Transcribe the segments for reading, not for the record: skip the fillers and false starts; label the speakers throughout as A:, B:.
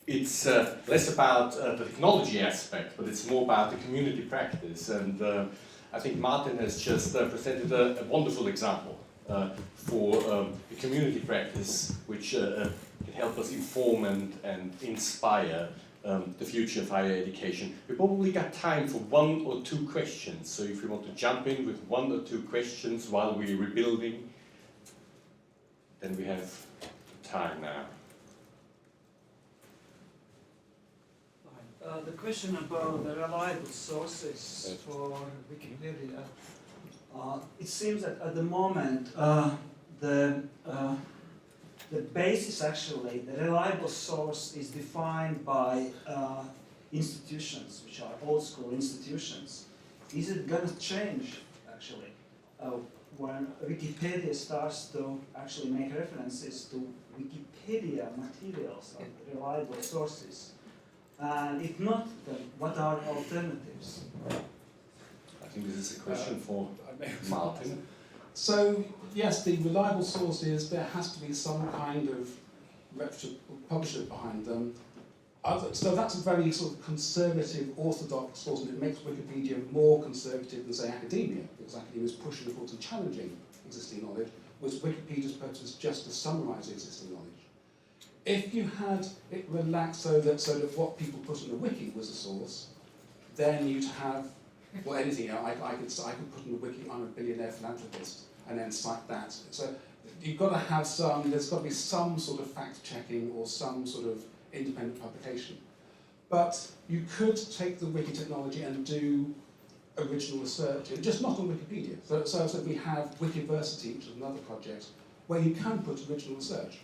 A: it's less about the technology aspect, but it's more about the community practice. And I think Martin has just presented a wonderful example for a community practice which can help us inform and inspire the future of higher education. We probably got time for 1 or 2 questions, so if you want to jump in with 1 or 2 questions while we're rebuilding, then we have time now.
B: The question about the reliable sources for Wikipedia. It seems that at the moment the basis, actually, the reliable source is defined by institutions, which are old school institutions. Is it going to change, actually, when Wikipedia starts to actually make references to Wikipedia materials of reliable sources? And if not, then what are alternatives?
A: I think this is a question for Martin.
C: So, yes, the reliable sources, there has to be some kind of reputable publisher behind them. So that's a very sort of conservative, orthodox source, and it makes Wikipedia more conservative than, say, academia, because academia is pushing towards and challenging existing knowledge, whereas Wikipedia's purpose is just to summarise existing knowledge. If you had it relaxed so that what people put in the wiki was a source, then you'd have, well, anything. I could put in the wiki, I'm a billionaire philanthropist, and then cite that. So you've got to have there's got to be some sort of fact checking or some sort of independent publication. But you could take the wiki technology and do original research, just not on Wikipedia. So we have Wikiversity, which is another project, where you can put original research.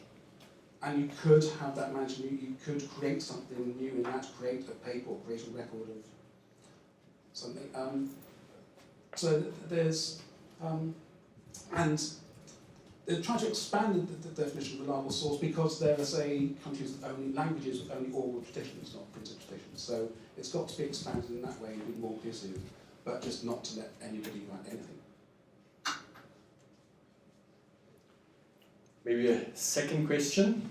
C: And you could have that managed, you could create something new in that, create a paper or create a record of something. So there's, and they're trying to expand the definition of reliable source because there are, say, countries with only languages with only oral traditions, not printed traditions. So it's got to be expanded in that way and be more inclusive, but just not to let anybody write anything.
A: Maybe a second question?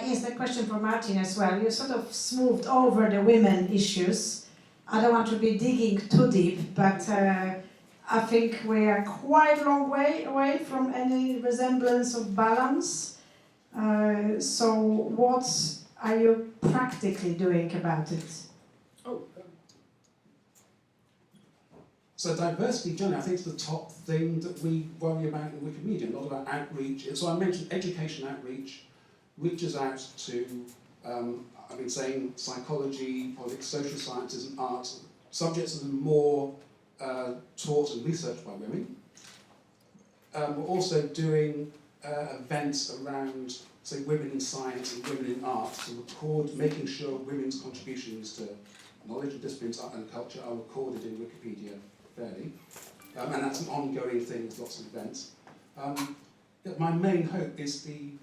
D: Is the question for Martin as well. You sort of smoothed over the women issues. I don't want to be digging too deep, but I think we are quite a long way away from any resemblance of balance. So what are you practically doing about it?
C: So diversity, generally, I think is the top thing that we worry about in Wikimedia, a lot about outreach. So I mentioned education outreach, reaches out to, I've been saying psychology, politics, social sciences and art, subjects that are more taught and researched by women. We're also doing events around, say, women in science and women in art, to record, making sure women's contributions to knowledge of disciplines, art and culture are recorded in Wikipedia fairly. And that's an ongoing thing with lots of events. My main hope is the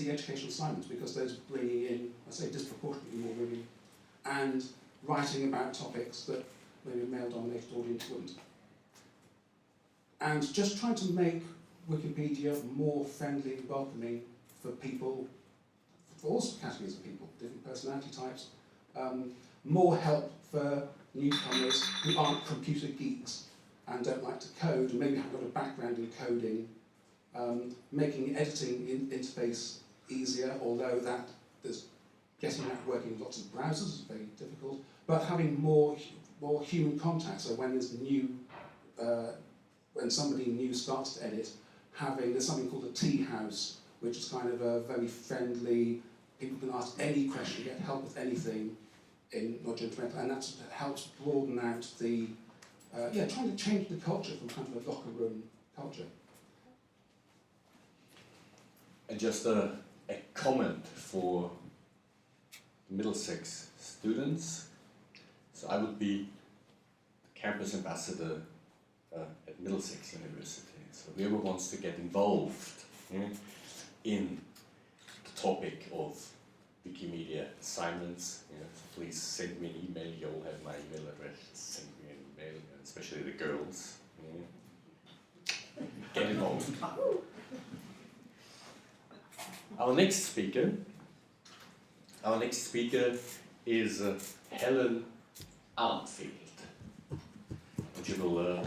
C: educational assignments, because those bringing in, I say, disproportionately more women, and writing about topics that maybe a male-dominated audience wouldn't. And just trying to make Wikipedia more friendly and welcoming for people, for all categories of people, different personality types, more help for newcomers who aren't computer geeks and don't like to code, and maybe haven't got a background in coding, making the editing interface easier, although there's getting that working with lots of browsers is very difficult, but having more human contact. So when there's when somebody new starts to edit, there's something called a tea house, which is kind of a very friendly, people can ask any question, get help with anything in not judgmental, and that helps broaden out the, trying to change the culture from kind of a locker room culture.
A: And just a comment for Middlesex students. So I would be the campus ambassador at Middlesex University. So whoever wants to get involved in the topic of Wikimedia assignments, so please send me an email. You all have my email address. Send me an email, especially the girls. Get involved. Our next speaker is Helen Arnfield. And she will